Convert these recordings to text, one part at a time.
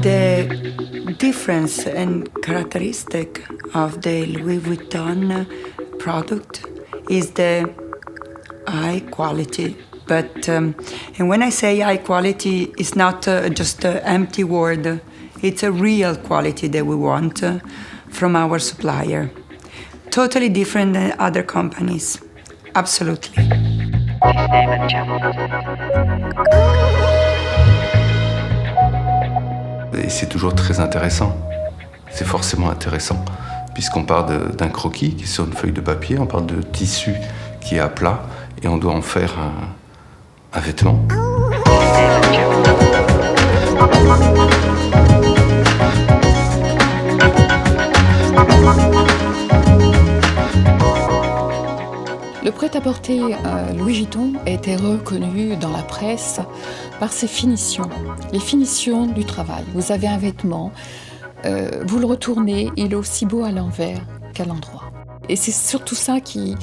The difference and characteristic of the Louis Vuitton product is the high quality. But and when I say high quality, it's not just an empty word. It's a real quality that we want from our supplier. Totally different than other companies. Absolutely. Et c'est toujours très intéressant. C'est forcément intéressant, puisqu'on part d'un croquis qui est sur une feuille de papier, on parle de tissu qui est à plat, et on doit en faire un vêtement. Le prêt-à-porter Louis Vuitton a été reconnu dans la presse par ses finitions, les finitions du travail. Vous avez un vêtement, vous le retournez, il est aussi beau à l'envers qu'à l'endroit. Et c'est surtout ça qui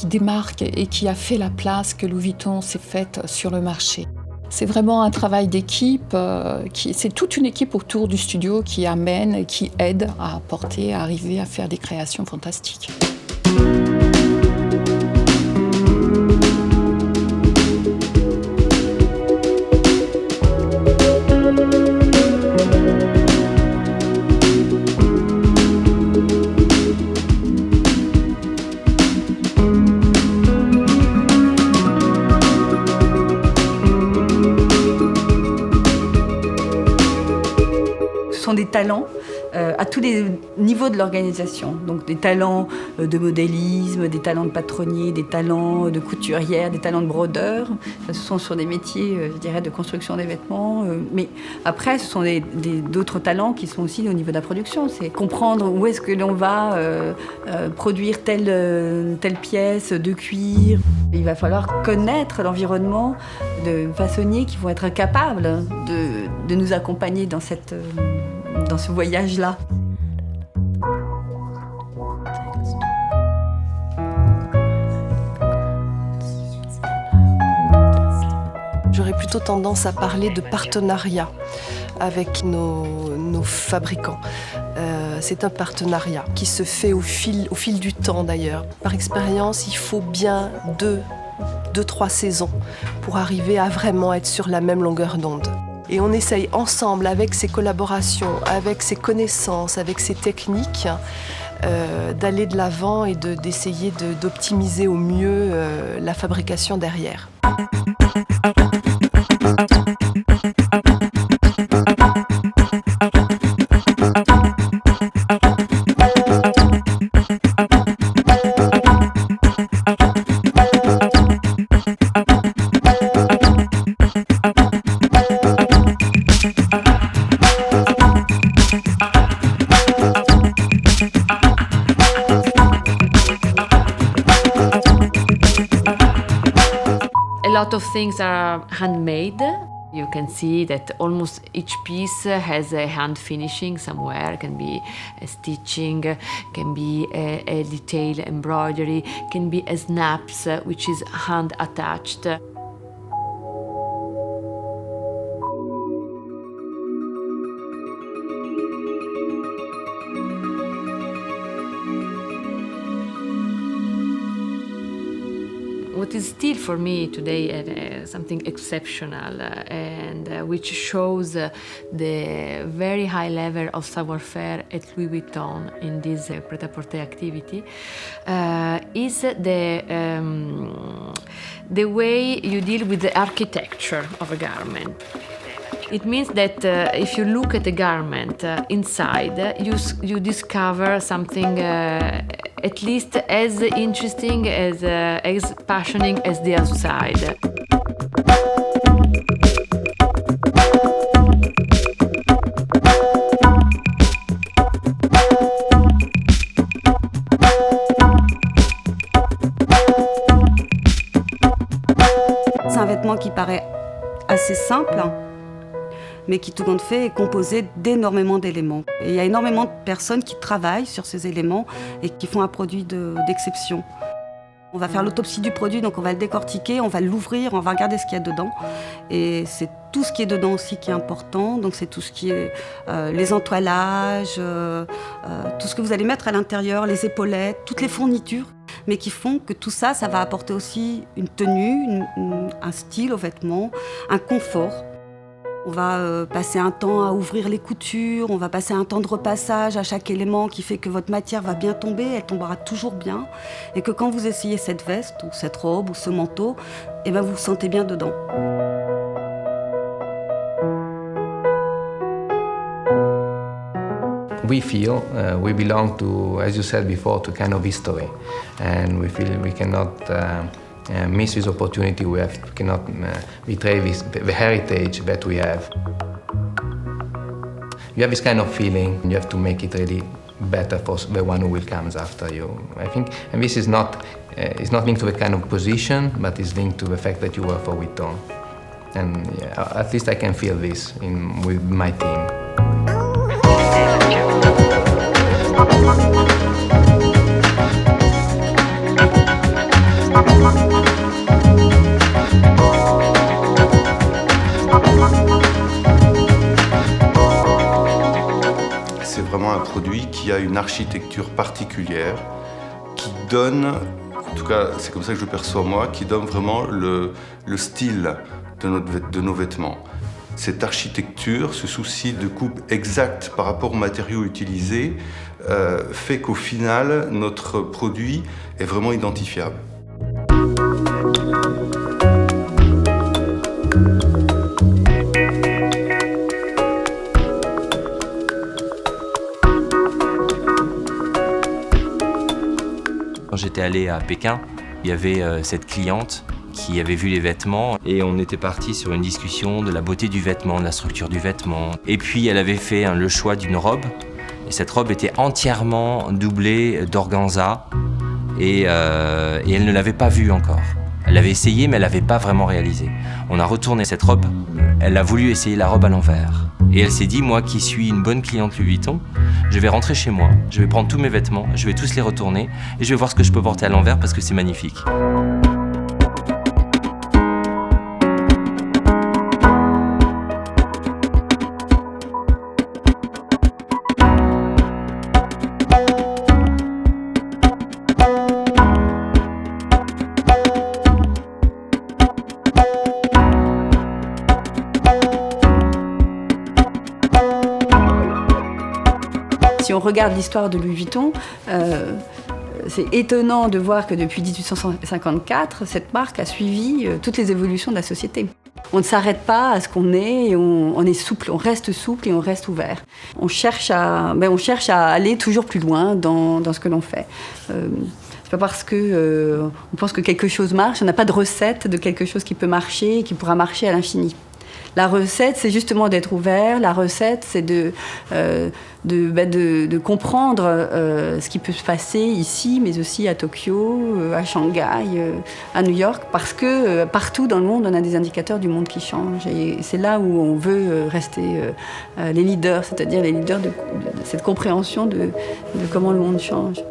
démarque et qui a fait la place que Louis Vuitton s'est faite sur le marché. C'est vraiment un travail d'équipe, c'est toute une équipe autour du studio qui amène, qui aide à apporter, à arriver à faire des créations fantastiques. Ce sont des talents à tous les niveaux de l'organisation. Donc des talents de modélisme, des talents de patronnier, des talents de couturière, des talents de brodeur. Ce sont sur des métiers, je dirais, de construction des vêtements. Mais après, ce sont d'autres talents qui sont aussi au niveau de la production. C'est comprendre où est-ce que l'on va produire telle pièce de cuir. Il va falloir connaître l'environnement de façonniers qui vont être capables de nous accompagner dans ce voyage-là. J'aurais plutôt tendance à parler de partenariat avec nos fabricants. C'est un partenariat qui se fait au fil du temps d'ailleurs. Par expérience, il faut bien 2-3 saisons pour arriver à vraiment être sur la même longueur d'onde. Et on essaye ensemble, avec ces collaborations, avec ces connaissances, avec ces techniques, d'aller de l'avant et d'essayer d'optimiser au mieux la fabrication derrière. A lot of things are handmade. You can see that almost each piece has a hand finishing somewhere. It can be a stitching, can be a detail embroidery, can be a snaps, which is hand attached. What is still for me today something exceptional and which shows the very high level of savoir-faire at Louis Vuitton in this prêt-à-porter activity is the way you deal with the architecture of a garment. It means that if you look at a garment inside, you discover something at least as interesting, as passionate as the outside. C'est un vêtement qui paraît assez simple, mais qui tout compte fait est composé d'énormément d'éléments. Et il y a énormément de personnes qui travaillent sur ces éléments et qui font un produit d'exception. On va faire l'autopsie du produit, donc on va le décortiquer, on va l'ouvrir, on va regarder ce qu'il y a dedans. Et c'est tout ce qui est dedans aussi qui est important. Donc c'est tout ce qui est les entoilages, tout ce que vous allez mettre à l'intérieur, les épaulettes, toutes les fournitures, mais qui font que tout ça, ça va apporter aussi une tenue, un style aux vêtements, un confort. On va passer un temps à ouvrir les coutures, on va passer un temps de repassage à chaque élément qui fait que votre matière va bien tomber, elle tombera toujours bien. Et que quand vous essayez cette veste, ou cette robe, ou ce manteau, eh ben vous vous sentez bien dedans. We feel we belong to, as you said before, to kind of history. And we feel we cannot miss this opportunity. We cannot betray the heritage that we have. You have this kind of feeling, you have to make it really better for the one who will come after you, I think. And this is not, it's not linked to a kind of position, but it's linked to the fact that you work for Vuitton. And yeah, at least I can feel this with my team. C'est vraiment un produit qui a une architecture particulière, qui donne, en tout cas c'est comme ça que je le perçois moi, qui donne vraiment le style de nos vêtements. Cette architecture, ce souci de coupe exacte par rapport aux matériaux utilisés, fait qu'au final, notre produit est vraiment identifiable. Quand j'étais allé à Pékin, il y avait cette cliente qui avait vu les vêtements et on était parti sur une discussion de la beauté du vêtement, de la structure du vêtement. Et puis elle avait fait le choix d'une robe et cette robe était entièrement doublée d'organza et elle ne l'avait pas vue encore. Elle l'avait essayé mais elle l'avait pas vraiment réalisé. On a retourné cette robe, elle a voulu essayer la robe à l'envers. Et elle s'est dit, moi qui suis une bonne cliente Louis Vuitton, je vais rentrer chez moi, je vais prendre tous mes vêtements, je vais tous les retourner et je vais voir ce que je peux porter à l'envers parce que c'est magnifique. Si on regarde l'histoire de Louis Vuitton, c'est étonnant de voir que depuis 1854, cette marque a suivi toutes les évolutions de la société. On ne s'arrête pas à ce qu'on est, et on est souple, on reste souple et on reste ouvert. On cherche à aller toujours plus loin dans ce que l'on fait. C'est pas parce que on pense que quelque chose marche, on n'a pas de recette de quelque chose qui peut marcher et qui pourra marcher à l'infini. La recette, c'est justement d'être ouvert. La recette, c'est de comprendre ce qui peut se passer ici, mais aussi à Tokyo, à Shanghai, à New York, parce que partout dans le monde, on a des indicateurs du monde qui changent. Et c'est là où on veut rester les leaders, c'est-à-dire les leaders de cette compréhension de comment le monde change.